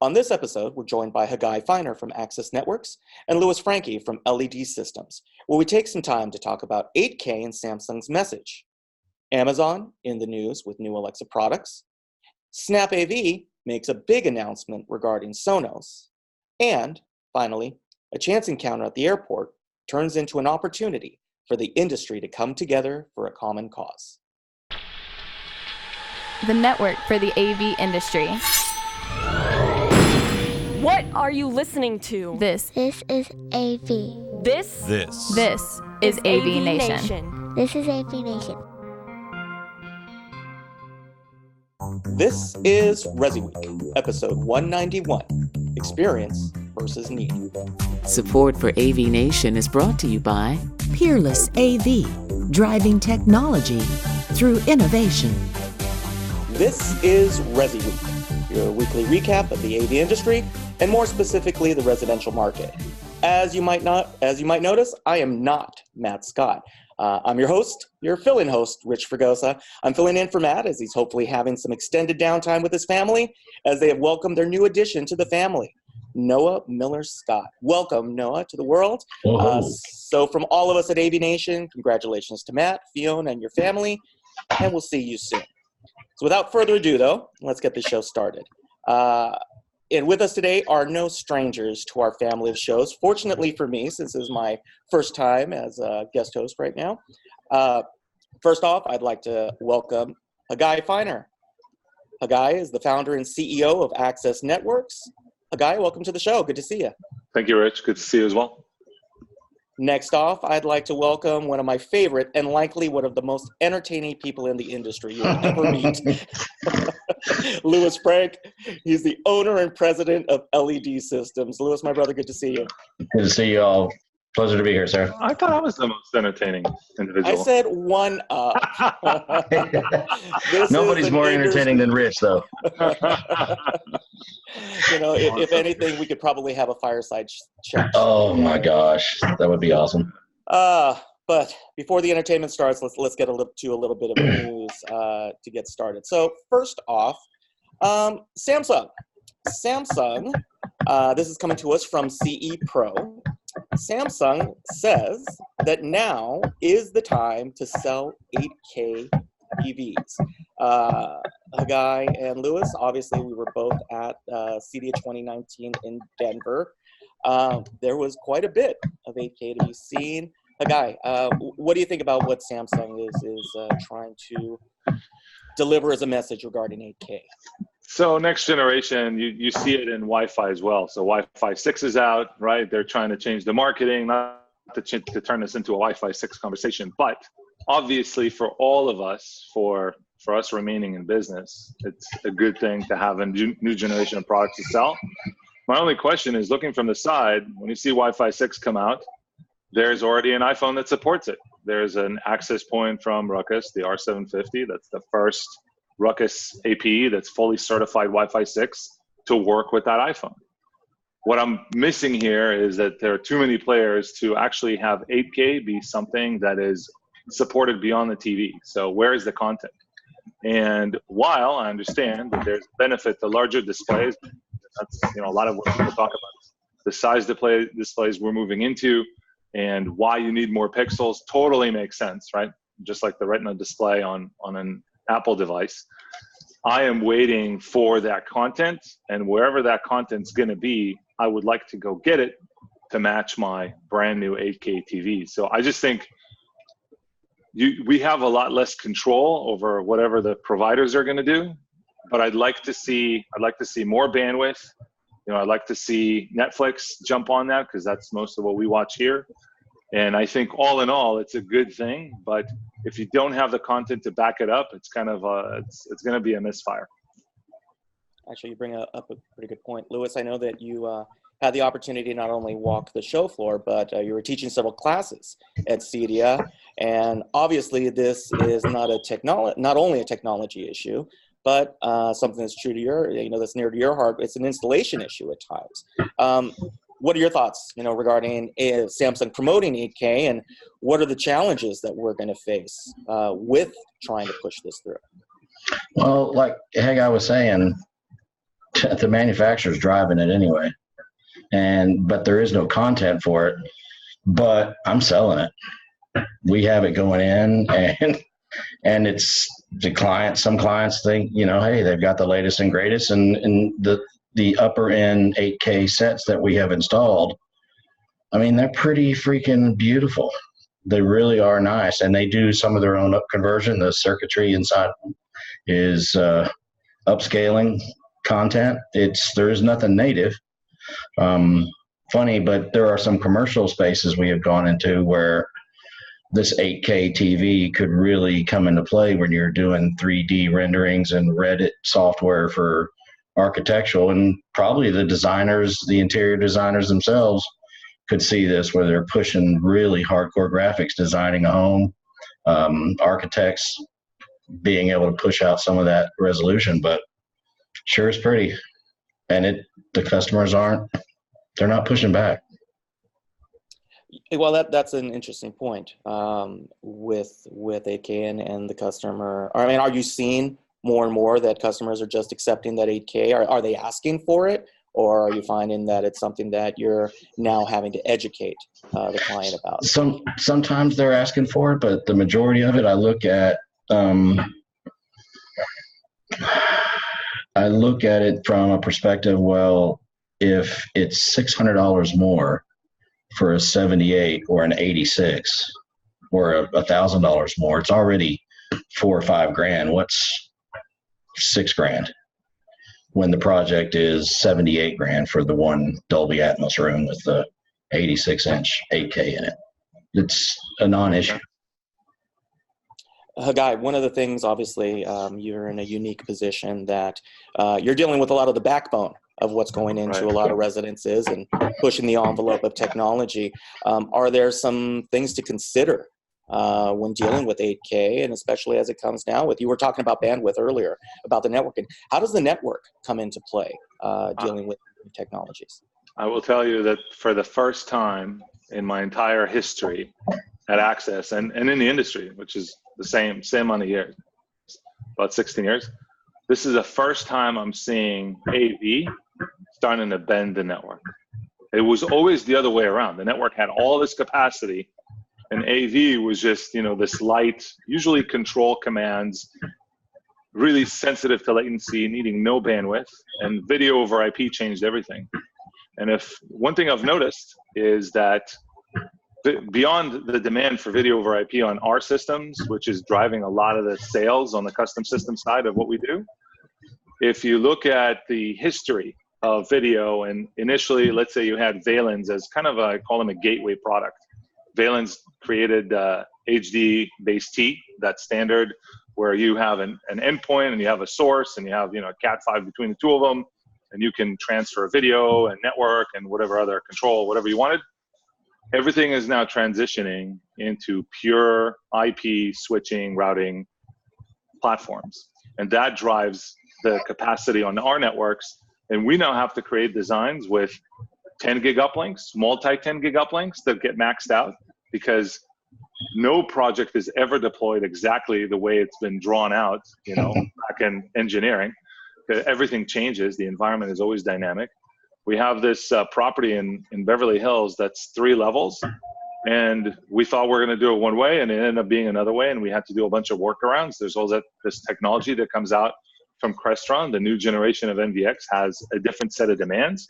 On this episode, we're joined by Hagai Feiner from Access Networks and Louis Frankie from LED Systems, where we take some time to talk about 8K and Samsung's message. Amazon in the news with new Alexa products. Snap AV makes a big announcement regarding Sonos. And, finally, a chance encounter at the airport turns into an opportunity for the industry to come together for a common cause. The network for the AV industry. What are you listening to? This is AV. This is AVNation. This is AVNation. This is Resiweek, episode 191, Experience versus Need. Support for AVNation is brought to you by Peerless AV, driving technology through innovation. This is Resiweek, your weekly recap of the AV industry, and more specifically, the residential market. As you might notice, I am not Matt Scott. I'm your host, your fill-in host, Rich Fregosa. I'm filling in for Matt as he's hopefully having some extended downtime with his family as they have welcomed their new addition to the family, Noah Miller Scott. Welcome, Noah, to the world. So from all of us at AVNation, congratulations to Matt, Fiona, and your family, and we'll see you soon. So without further ado, though, let's get the show started. And with us today are no strangers to our family of shows. Fortunately for me, since this is my first time as a guest host right now. First off, I'd like to welcome Hagai Feiner. Hagai is the founder and CEO of Access Networks. Hagai, welcome to the show. Good to see you. Thank you, Rich. Good to see you as well. Next off, I'd like to welcome one of my favorite and likely one of the most entertaining people in the industry you'll ever meet. Louis Frank. He's the owner and president of LED Systems. Louis, my brother, good to see you. Good to see you all. Pleasure to be here, sir. I thought I was the most entertaining individual. I said one up. Nobody's more entertaining than Rich, though. If anything, we could probably have a fireside chat. Oh my gosh, that would be awesome. But before the entertainment starts, let's get to a little bit of news to get started. So first off, Samsung. This is coming to us from CE Pro. Samsung says that now is the time to sell 8K TVs. Hagai and Louis, obviously we were both at CEDIA 2019 in Denver. There was quite a bit of 8K to be seen. Hagai, what do you think about what Samsung is trying to deliver as a message regarding 8K? So next generation, you see it in Wi-Fi as well. So Wi-Fi 6 is out, right? They're trying to change the marketing, not to turn this into a Wi-Fi 6 conversation. But obviously for all of us, for us remaining in business, it's a good thing to have a new generation of products to sell. My only question is, looking from the side, when you see Wi-Fi 6 come out, there's already an iPhone that supports it. There's an access point from Ruckus, the R750. That's the first Ruckus APE that's fully certified Wi-Fi 6 to work with that iPhone. What I'm missing here is that there are too many players to actually have 8K be something that is supported beyond the TV. So where is the content? And while I understand that there's benefit to larger displays, that's a lot of what people talk about. The size displays we're moving into and why you need more pixels totally makes sense, right? Just like the Retina display on an Apple device. I am waiting for that content, and wherever that content's going to be, I would like to go get it to match my brand new 8K TV. So I just think we have a lot less control over whatever the providers are going to do, but I'd like to see more bandwidth. I'd like to see Netflix jump on that because that's most of what we watch here. And I think all in all, it's a good thing. But if you don't have the content to back it up, it's kind of it's going to be a misfire. Actually, you bring up a pretty good point, Louis. I know that you had the opportunity to not only walk the show floor, but you were teaching several classes at CEDIA. And obviously, this is not only a technology issue, but something that's true to that's near to your heart. It's an installation issue at times. What are your thoughts, regarding Samsung promoting 8K, and what are the challenges that we're going to face with trying to push this through? Well, like Hagai was saying, the manufacturer's driving it anyway. But there is no content for it, but I'm selling it. We have it going in, and it's the client. Some clients think, hey, they've got the latest and greatest, and the upper end 8K sets that we have installed, I mean, they're pretty freaking beautiful. They really are nice, and they do some of their own up conversion. The circuitry inside is upscaling content. There is nothing native. Funny, but there are some commercial spaces we have gone into where this 8K TV could really come into play when you're doing 3D renderings and Reddit software for architectural, and probably the interior designers themselves could see this, where they're pushing really hardcore graphics, designing a home, architects being able to push out some of that resolution, but sure is pretty. And the customers they're not pushing back. Well, that's an interesting point with 8K and the customer. I mean, are you seeing more and more that customers are just accepting that 8K? Are they asking for it, or are you finding that it's something that you're now having to educate the client about? Sometimes they're asking for it, but the majority of it, I look at it from a perspective, well, if it's $600 more for a 78 or an 86 or $1,000 more, it's already $4 or $5 grand. What's $6 grand when the project is 78 grand for the one Dolby Atmos room with the 86-inch 8K in it? It's a non-issue. Guy, one of the things, obviously, you're in a unique position that you're dealing with a lot of the backbone of what's going into a lot of residences and pushing the envelope of technology. Are there some things to consider when dealing with 8K, and especially as it comes now with, you were talking about bandwidth earlier, about the networking. How does the network come into play dealing with technologies? I will tell you that for the first time in my entire history at Access and in the industry, which is the same amount of years, about 16 years, this is the first time I'm seeing AV starting to bend the network. It was always the other way around. The network had all this capacity, and AV was just, this light, usually control commands, really sensitive to latency, needing no bandwidth, and video over IP changed everything. And if one thing I've noticed is that beyond the demand for video over IP on our systems, which is driving a lot of the sales on the custom system side of what we do, if you look at the history of video, and initially, let's say you had Valens as kind of I call them a gateway product. Valens created HD-based T, that standard where you have an endpoint and you have a source and you have a Cat5 between the two of them, and you can transfer video and network and whatever other control, whatever you wanted. Everything is now transitioning into pure IP switching, routing platforms. And that drives the capacity on our networks. And we now have to create designs with 10 gig uplinks, multi-10 gig uplinks that get maxed out, because no project is ever deployed exactly the way it's been drawn out, back in engineering. Everything changes. The environment is always dynamic. We have this property in Beverly Hills that's 3 levels, and we thought we were going to do it one way, and it ended up being another way, and we had to do a bunch of workarounds. There's all this technology that comes out from Crestron. The new generation of NVX has a different set of demands.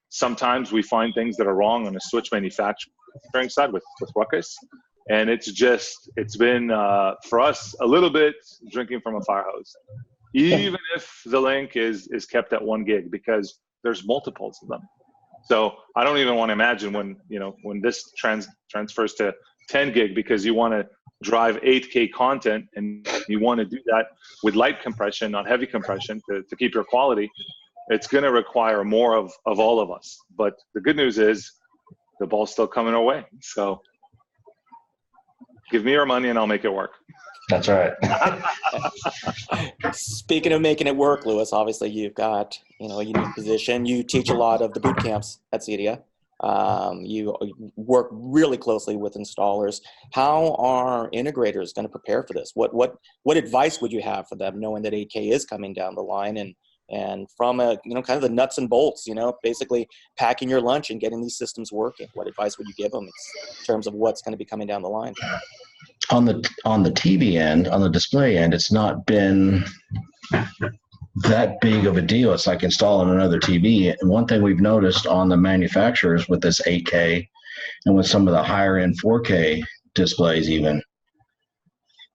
Sometimes we find things that are wrong on the switch manufacturing side with Ruckus, and it's been, for us, a little bit drinking from a fire hose, even if the link is kept at 1 gig, because there's multiples of them. So I don't even want to imagine when this transfers to 10 gig, because you want to drive 8K content and you want to do that with light compression, not heavy compression, to keep your quality. It's going to require more of all of us. But the good news is the ball's still coming our way. So give me your money and I'll make it work. That's right. Speaking of making it work, Louis, obviously you've got a unique position. You teach a lot of the boot camps at CEDIA. You work really closely with installers. How are integrators going to prepare for this? What advice would you have for them, knowing that 8K is coming down the line, and And from kind of the nuts and bolts, basically packing your lunch and getting these systems working. What advice would you give them in terms of what's going to be coming down the line? On the TV end, on the display end, it's not been that big of a deal. It's like installing another TV. And one thing we've noticed on the manufacturers with this 8K and with some of the higher end 4K displays even,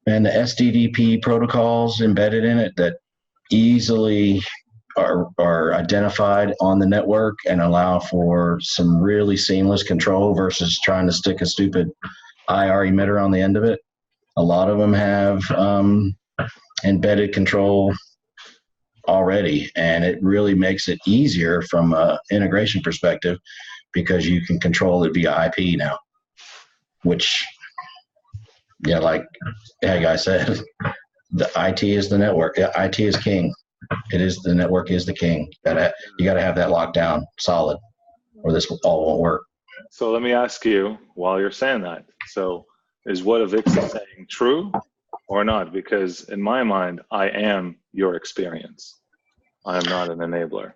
and the SDDP protocols embedded in it that easily are identified on the network and allow for some really seamless control versus trying to stick a stupid IR emitter on the end of it. A lot of them have embedded control already, and it really makes it easier from an integration perspective because you can control it via IP now, which, like Hey Guy said, the IT is the network. IT is king. The network is the king. You gotta have that locked down solid, or this all won't work. So let me ask you, while you're saying that, so is what Avix is saying true or not? Because in my mind, I am your experience. I am not an enabler.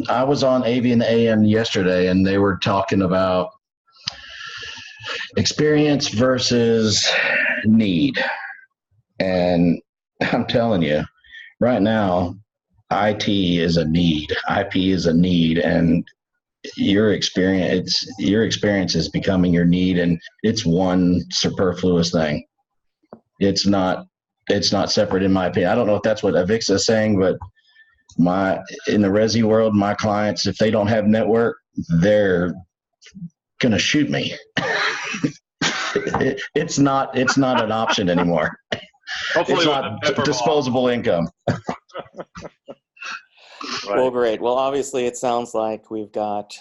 I was on AV and AM yesterday, and they were talking about experience versus need. And I'm telling you, right now, IT is a need. IP is a need, and your experience is becoming your need, and it's one superfluous thing. It's not separate, in my opinion. I don't know if that's what Avix is saying, but in the Resi world, my clients, if they don't have network, they're gonna shoot me. It's not an option anymore. Hopefully it's not disposable income. Right. Well, great. Well, obviously, it sounds like we've got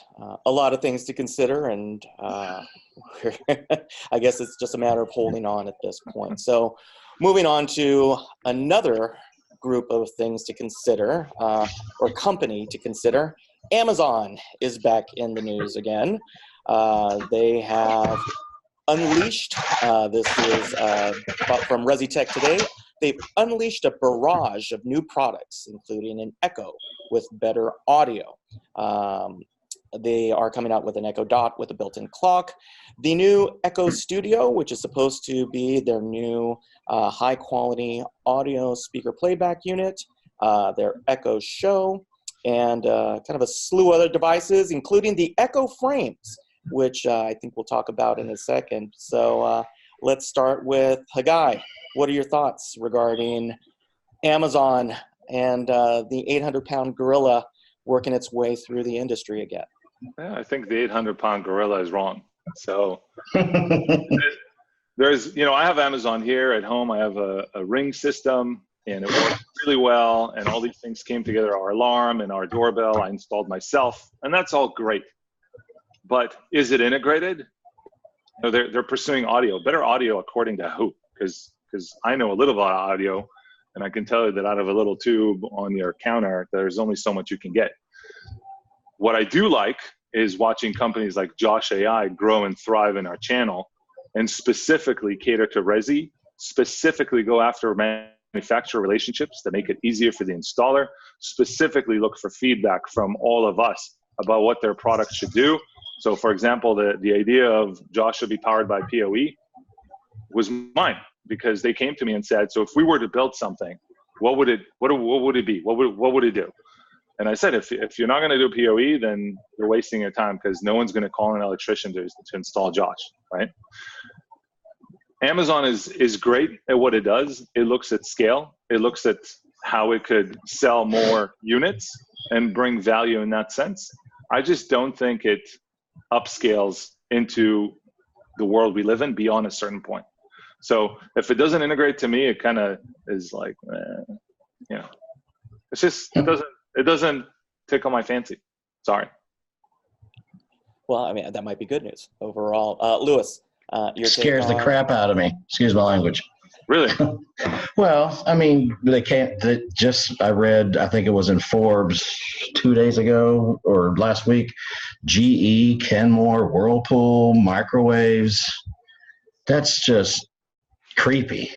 a lot of things to consider, and I guess it's just a matter of holding on at this point. So moving on to another group of things to consider, or company to consider. Amazon is back in the news again. They have unleashed, this is from ResiTech today, they've unleashed a barrage of new products, including an Echo with better audio. They are coming out with an Echo Dot with a built-in clock. The new Echo Studio, which is supposed to be their new high-quality audio speaker playback unit, their Echo Show, and kind of a slew of other devices, including the Echo Frames, which I think we'll talk about in a second. So let's start with Hagai. What are your thoughts regarding Amazon and the 800-pound gorilla working its way through the industry again? Yeah, I think the 800-pound gorilla is wrong. So there's, I have Amazon here at home. I have a Ring system, and it works really well. And all these things came together, our alarm and our doorbell, I installed myself, and that's all great. But is it integrated? No, they're pursuing audio, better audio according to who? Because I know a little about audio, and I can tell you that out of a little tube on your counter, there's only so much you can get. What I do like is watching companies like Josh AI grow and thrive in our channel, and specifically cater to Resi, specifically go after manufacturer relationships that make it easier for the installer, specifically look for feedback from all of us about what their products should do. So for example, the idea of Josh should be powered by PoE was mine, because they came to me and said, so if we were to build something, what would it be? What would it do? And I said, if you're not going to do PoE, then you're wasting your time, because no one's going to call an electrician to install Josh, right? Amazon is great at what it does. It looks at scale. It looks at how it could sell more units and bring value in that sense. I just don't think it upscales into the world we live in beyond a certain point. So if it doesn't integrate to me, it kind of is like, it's just, it doesn't tickle my fancy. Sorry. Well, I mean, that might be good news overall. Lewis, your scares the crap out of me. Excuse my language. Really? Well, I mean, they can't. I read, I think it was in Forbes 2 days ago or last week, GE, Kenmore, Whirlpool, microwaves. That's just creepy.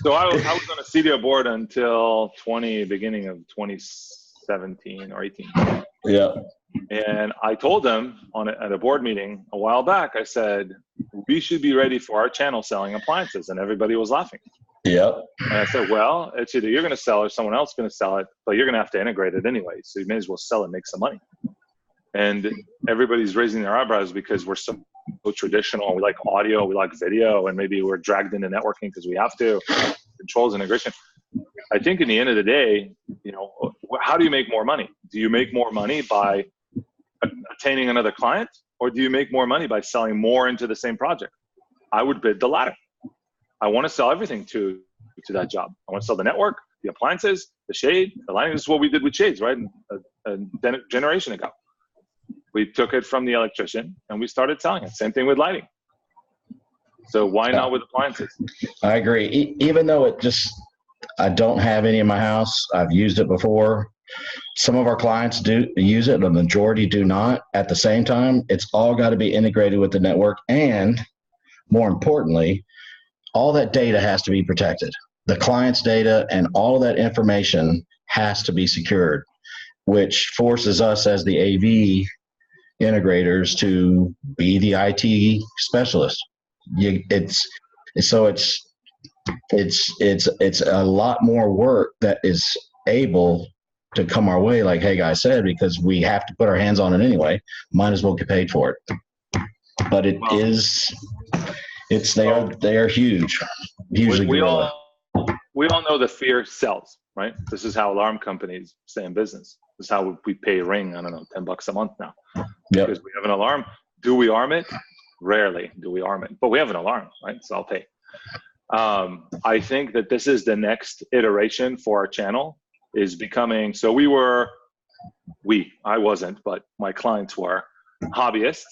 So I was on a CDO board until beginning of 2017 or 18. Yeah. And I told them at a board meeting a while back, I said, we should be ready for our channel selling appliances. And everybody was laughing. Yep. And I said, well, it's either you're going to sell it or someone else is going to sell it, but you're going to have to integrate it anyway. So you may as well sell it, make some money. And everybody's raising their eyebrows because we're so traditional. We like audio, we like video, and maybe we're dragged into networking because we have to. Controls, integration. I think in the end of the day, how do you make more money? Do you make more money by attaining another client, or do you make more money by selling more into the same project? I would bid the latter. I want to sell everything to that job. I want to sell the network, the appliances, the shade, the lighting. This is what we did with shades, right? A generation ago. We took it from the electrician and we started selling it. Same thing with lighting. So why not with appliances? I agree. Even though I don't have any in my house. I've used it before. Some of our clients do use it, the majority do not. At the same time, it's all got to be integrated with the network. And more importantly, all that data has to be protected. The client's data and all of that information has to be secured, which forces us as the AV integrators to be the IT specialist. It's a lot more work that is able to come our way, like Hey Guy said, because we have to put our hands on it anyway. Might as well get paid for it. But they are huge. Hugely we all know the fear sells, right? This is how alarm companies stay in business. This is how we pay Ring, I don't know, $10 a month now. Yep. Because we have an alarm. Do we arm it? Rarely do we arm it, but we have an alarm, right? So I'll pay. I think that this is the next iteration for our channel is becoming, I wasn't, but my clients were hobbyists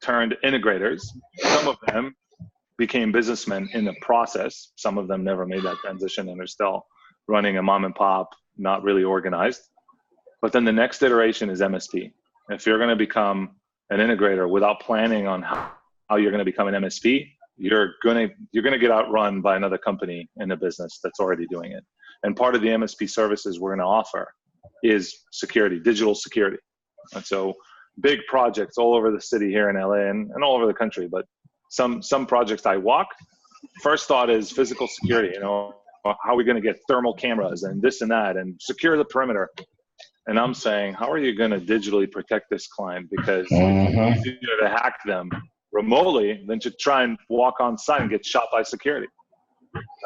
turned integrators. Some of them became businessmen in the process. Some of them never made that transition and are still running a mom and pop, not really organized. But then the next iteration is MSP. If you're going to become an integrator without planning on how you're going to become an MSP, you're going to get outrun by another company in the business that's already doing it. And part of the MSP services we're going to offer is security, digital security. And so big projects all over the city here in LA and all over the country, but some projects I walk, first thought is physical security, how are we going to get thermal cameras and this and that and secure the perimeter? And I'm saying, how are you going to digitally protect this client? Because it's easier to hack them remotely than to try and walk on site and get shot by security.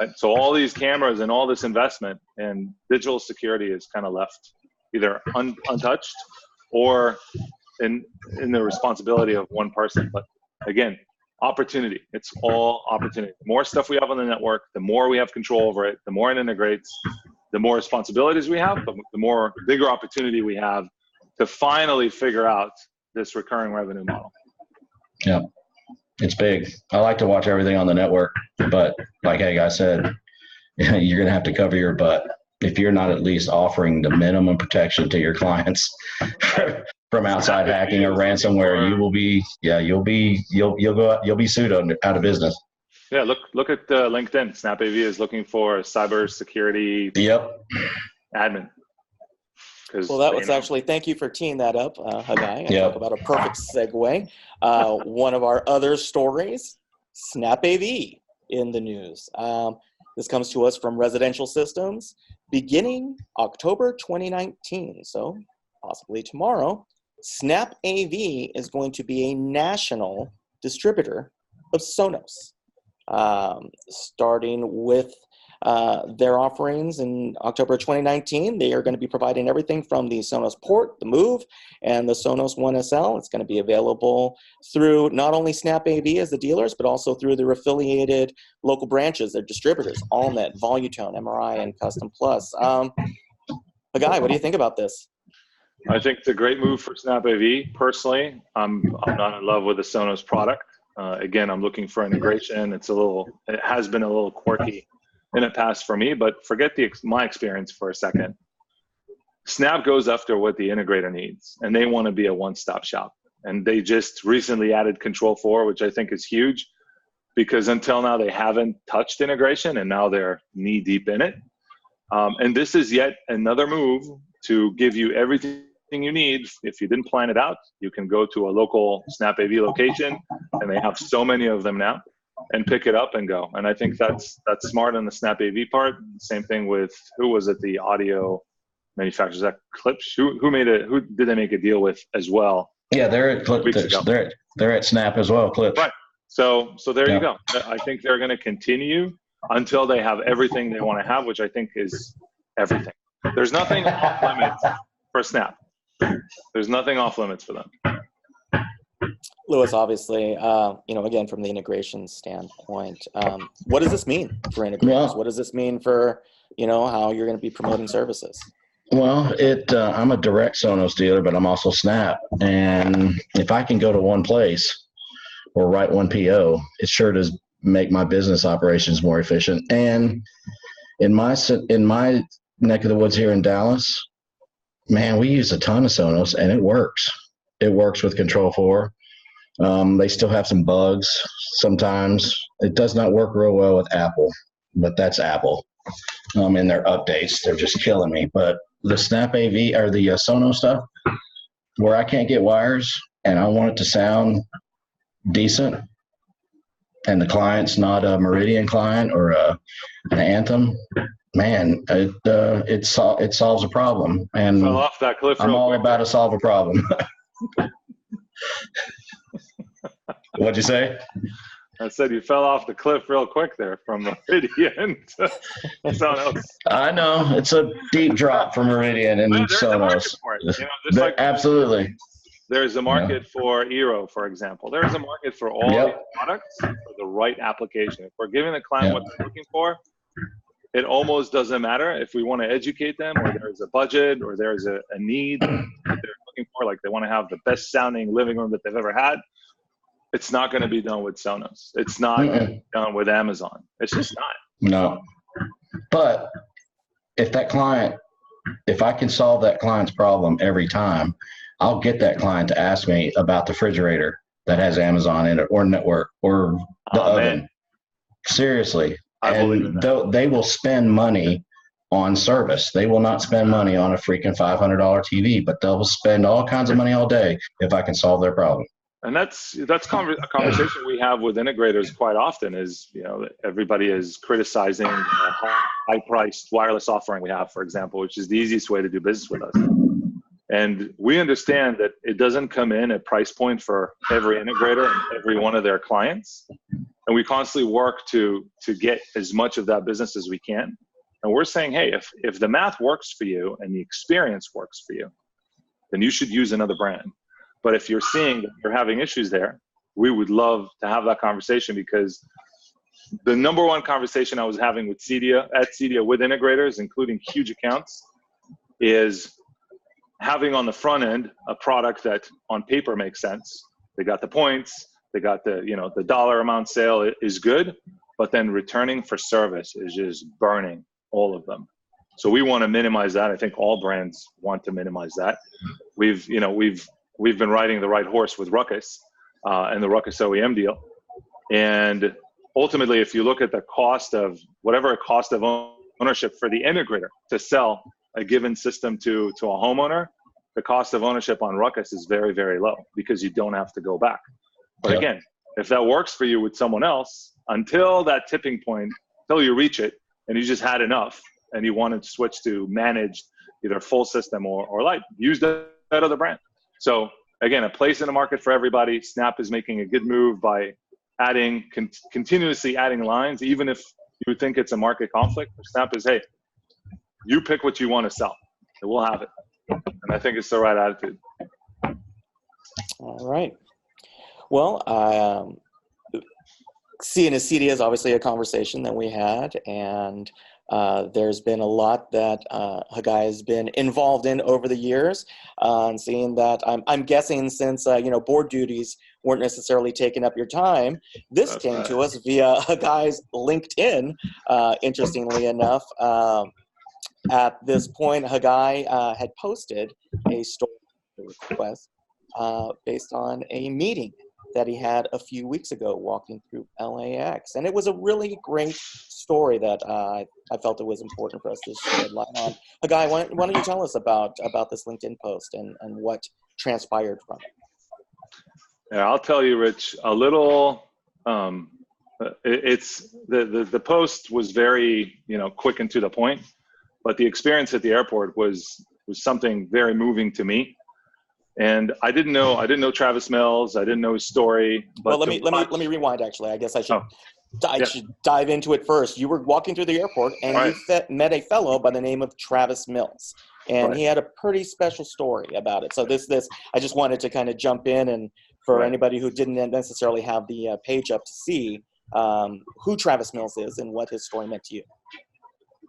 Right? So all these cameras and all this investment and digital security is kind of left either untouched or in the responsibility of one person. But again, opportunity. It's all opportunity. The more stuff we have on the network, the more we have control over it, the more it integrates, the more responsibilities we have, but the bigger opportunity we have to finally figure out this recurring revenue model. Yeah, it's big. I like to watch everything on the network, but like Hey Guy said, you're going to have to cover your butt if you're not at least offering the minimum protection to your clients from outside hacking or ransomware. You'll be sued out of business. Yeah, look at LinkedIn. Snap AV is looking for a cybersecurity admin. Well, that was actually, thank you for teeing that up, Hagai. Talk about a perfect segue. One of our other stories, Snap AV in the news. This comes to us from Residential Systems beginning October 2019, so possibly tomorrow. Snap AV is going to be a national distributor of Sonos. Starting with their offerings in October 2019, they are going to be providing everything from the Sonos Port, the Move, and the Sonos One SL. It's going to be available through not only Snap AV as the dealers, but also through their affiliated local branches, their distributors, AllNet, Volutone, MRI, and Custom Plus. Hagai, what do you think about this? I think it's a great move for Snap AV. Personally, I'm not in love with the Sonos product. Again, I'm looking for integration. It has been a little quirky in the past for me, but forget my experience for a second. Snap goes after what the integrator needs, and they want to be a one-stop shop. And they just recently added Control 4, which I think is huge because until now they haven't touched integration, and now they're knee deep in it. And this is yet another move to give you everything you need. If you didn't plan it out, you can go to a local Snap AV location, and they have so many of them now, and pick it up and go. And I think that's smart on the Snap AV part. Same thing with, who was it, the audio manufacturers, that Clips? Who did they make a deal with as well? Yeah, they're at Clips. They're at Snap as well, Clips. Right. So there you go. I think they're going to continue until they have everything they want to have, which I think is everything. There's nothing off limits for Snap. There's nothing off limits for them. Louis, obviously, again, from the integration standpoint, what does this mean for integrators? Well, what does this mean for, how you're going to be promoting services? Well, I'm a direct Sonos dealer, but I'm also Snap. And if I can go to one place or write one PO, it sure does make my business operations more efficient. And in my neck of the woods here in Dallas, man, we use a ton of Sonos, and it works. It works with Control 4. They still have some bugs sometimes. It does not work real well with Apple, but that's Apple. In their updates, they're just killing me. But the Snap AV or the Sonos stuff, where I can't get wires and I want it to sound decent, and the client's not a Meridian client or an Anthem, man, it solves a problem. And fell off that cliff. I'm all about to solve a problem. What'd you say? I said you fell off the cliff real quick there from Meridian to Sonos. I know. It's a deep drop for Meridian and Sonos. Absolutely. There's a market for Eero, for example. There's a market for all these products for the right application. If we're giving the client what they're looking for, it almost doesn't matter if we want to educate them, or there's a budget, or there's a need that they're looking for, like they want to have the best sounding living room that they've ever had. It's not going to be done with Sonos. It's not going to be done with Amazon. It's just not. No. But if I can solve that client's problem every time, I'll get that client to ask me about the refrigerator that has Amazon in it, or network, or the oven. Seriously. And they will spend money on service. They will not spend money on a freaking $500 TV, but they'll spend all kinds of money all day if I can solve their problem. And that's a conversation we have with integrators quite often. Is everybody is criticizing the high-priced wireless offering we have, for example, which is the easiest way to do business with us. And we understand that it doesn't come in at price point for every integrator and every one of their clients. And we constantly work to get as much of that business as we can. And we're saying, hey, if the math works for you and the experience works for you, then you should use another brand. But if you're seeing that you're having issues there, we would love to have that conversation, because the number one conversation I was having with Cedia with integrators, including huge accounts, is having on the front end a product that on paper makes sense. They got the points, they got the dollar amount sale is good, but then returning for service is just burning all of them. So we want to minimize that. I think all brands want to minimize that. We've been riding the right horse with Ruckus and the Ruckus OEM deal. And ultimately, if you look at the cost of ownership for the integrator to sell a given system to a homeowner, the cost of ownership on Ruckus is very, very low, because you don't have to go back. But again, if that works for you with someone else, until that tipping point, until you reach it and you just had enough and you wanted to switch to managed, either full system or light, use that other brand. So again, a place in the market for everybody. Snap is making a good move by continuously adding lines, even if you think it's a market conflict. Snap is, hey, you pick what you want to sell, and we'll have it. And I think it's the right attitude. All right. Well, seeing a CD is obviously a conversation that we had, and there's been a lot that Hagai has been involved in over the years, and seeing that I'm guessing since board duties weren't necessarily taking up your time, this came to us via Hagai's LinkedIn. Interestingly enough, at this point, Hagai had posted a story request based on a meeting that he had a few weeks ago walking through LAX. And it was a really great story that I felt it was important for us to shed light on. Guy, why don't you tell us about this LinkedIn post and what transpired from it? Yeah, I'll tell you, Rich, a little. It's the post was very, quick and to the point, but the experience at the airport was something very moving to me. And I didn't know Travis Mills. I didn't know his story. But well, let me rewind. Actually, I guess I should dive into it first. You were walking through the airport, and you met a fellow by the name of Travis Mills, and he had a pretty special story about it. So this I just wanted to kind of jump in, and for anybody who didn't necessarily have the page up to see who Travis Mills is and what his story meant to you.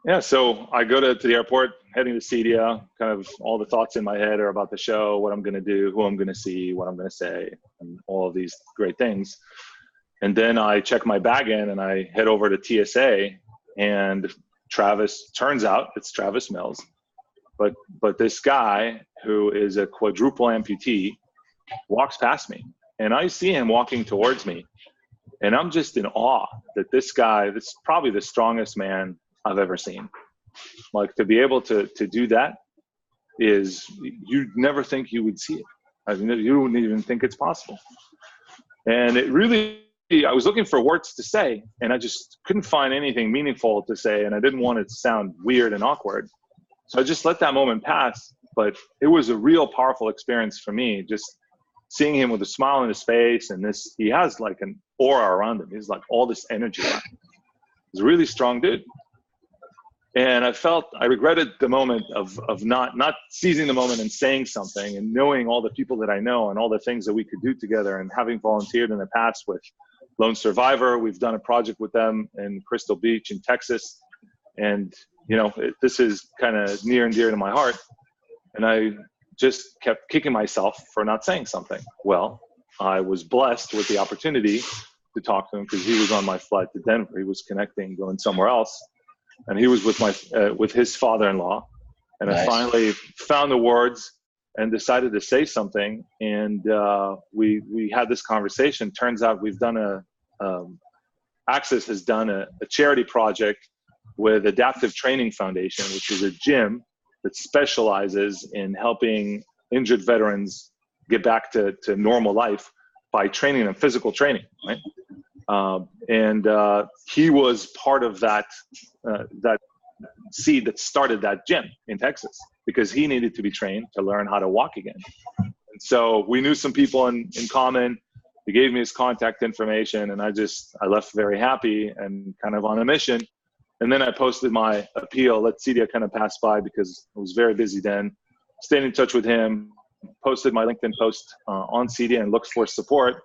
Yeah, so I go to the airport, heading to Cedia. Kind of all the thoughts in my head are about the show, what I'm going to do, who I'm going to see, what I'm going to say, and all of these great things. And then I check my bag in and I head over to TSA, and turns out it's Travis Mills. But this guy who is a quadruple amputee walks past me, and I see him walking towards me. And I'm just in awe that this is probably the strongest man I've ever seen. Like, to be able to do that is, you'd never think you would see it. I mean, you wouldn't even think it's possible. And it really, I was looking for words to say, and I just couldn't find anything meaningful to say, and I didn't want it to sound weird and awkward. So I just let that moment pass. But it was a real powerful experience for me, just seeing him with a smile on his face, and he has like an aura around him. He's like all this energy around him. He's a really strong dude. And I regretted the moment of not seizing the moment and saying something, and knowing all the people that I know and all the things that we could do together, and having volunteered in the past with Lone Survivor. We've done a project with them in Crystal Beach in Texas. And, this is kind of near and dear to my heart. And I just kept kicking myself for not saying something. Well, I was blessed with the opportunity to talk to him, because he was on my flight to Denver. He was going somewhere else. And he was with his father-in-law. And nice. I finally found the words and decided to say something. And we had this conversation. Turns out we've done Access has done a charity project with Adaptive Training Foundation, which is a gym that specializes in helping injured veterans get back to normal life by training them, physical training, right? And he was part of that seed that started that gym in Texas, because he needed to be trained to learn how to walk again. And so we knew some people in common. He gave me his contact information, and I left very happy and kind of on a mission. And then I posted my appeal, let Cedia kind of pass by, because I was very busy then. Stayed in touch with him, posted my LinkedIn post on Cedia, and looked for support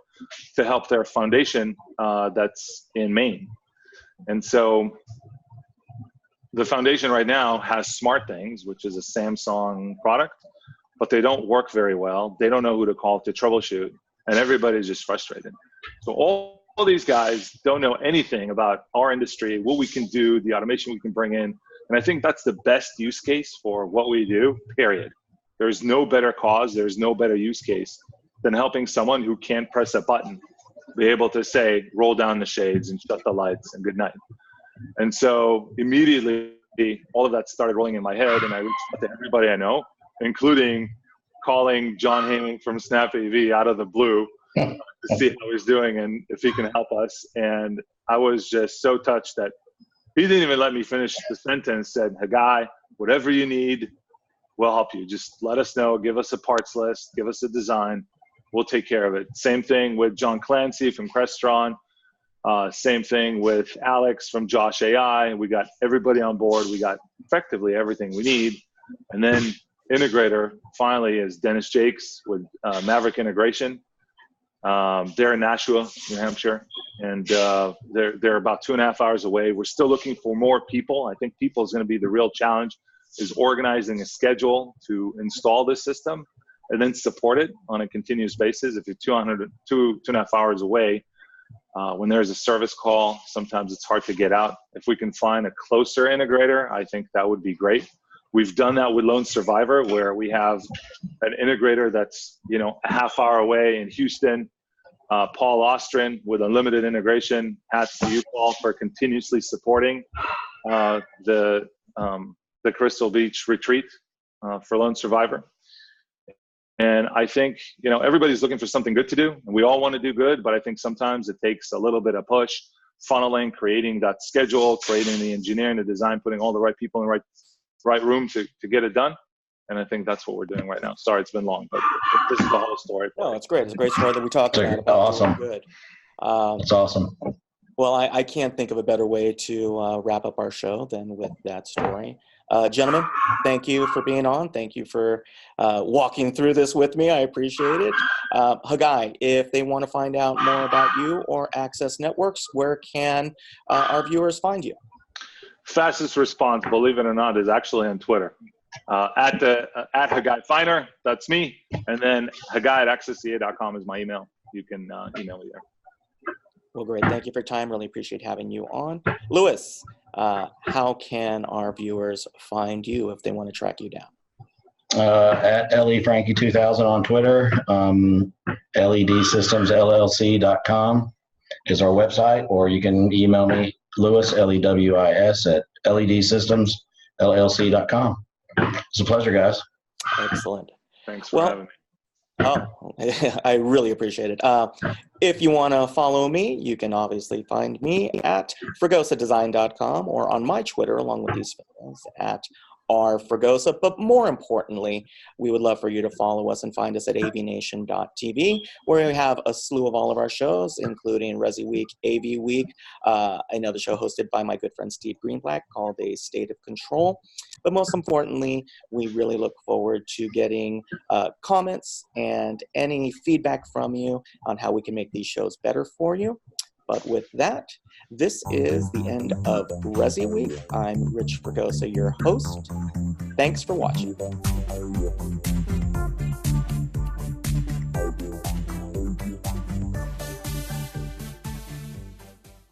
to help their foundation that's in Maine. And so the foundation right now has SmartThings, which is a Samsung product, but they don't work very well. They don't know who to call to troubleshoot, and everybody's just frustrated. So all these guys don't know anything about our industry, what we can do, the automation we can bring in. And I think that's the best use case for what we do, period. There's no better cause, there's no better use case than helping someone who can't press a button be able to say, roll down the shades and shut the lights and good night. And so immediately all of that started rolling in my head, and I reached out to everybody I know, including calling John Haming from Snap AV out of the blue to see how he's doing and if he can help us. And I was just so touched that he didn't even let me finish the sentence. Said, "Hey, guy, whatever you need, we'll help you. Just let us know, give us a parts list, give us a design. We'll take care of it." Same thing with John Clancy from Crestron. Same thing with Alex from Josh AI. We got everybody on board. We got effectively everything we need. And then integrator finally is Dennis Jakes with Maverick Integration. They're in Nashua, New Hampshire, and they're about 2.5 hours away. We're still looking for more people. I think people is going to be the real challenge, is organizing a schedule to install this system and then support it on a continuous basis. If you're 2.5 hours away, when there's a service call, sometimes it's hard to get out. If we can find a closer integrator, I think that would be great. We've done that with Lone Survivor, where we have an integrator that's, a half hour away in Houston, Paul Ostrin with Unlimited Integration. Hats to you, Paul, for continuously supporting the Crystal Beach retreat for Lone Survivor. And I think, everybody's looking for something good to do, and we all want to do good, but I think sometimes it takes a little bit of push, funneling, creating that schedule, creating the engineering, the design, putting all the right people in the right room to get it done. And I think that's what we're doing right now. Sorry, it's been long, but this is the whole story. No, it's great. It's a great story that we talked about. Awesome. Doing good. That's awesome. Well, I can't think of a better way to wrap up our show than with that story. Gentlemen, thank you for being on. Thank you for walking through this with me. I appreciate it. Hagai, if they want to find out more about you or Access Networks, where can our viewers find you? Fastest response, believe it or not, is actually on Twitter. At Hagai Feiner, that's me. And then Hagai@accessca.com is my email. You can email me there. Well, great. Thank you for your time. Really appreciate having you on. Lewis, how can our viewers find you if they want to track you down? At LEFrankie2000 on Twitter. LEDsystemsllc.com is our website, or you can email me, Lewis, LEWIS, at LEDsystemsllc.com. It's a pleasure, guys. Excellent. Thanks for having me. Oh, I really appreciate it. If you want to follow me, you can obviously find me at fregosadesign.com or on my Twitter, along with these photos, at rfregosa. But more importantly, we would love for you to follow us and find us at AVNation.tv, where we have a slew of all of our shows, including Resiweek, AV Week, another show hosted by my good friend Steve Greenblatt called A State of Control. But most importantly, we really look forward to getting comments and any feedback from you on how we can make these shows better for you. But with that, this is the end of Resiweek. I'm Rich Fregosa, your host. Thanks for watching.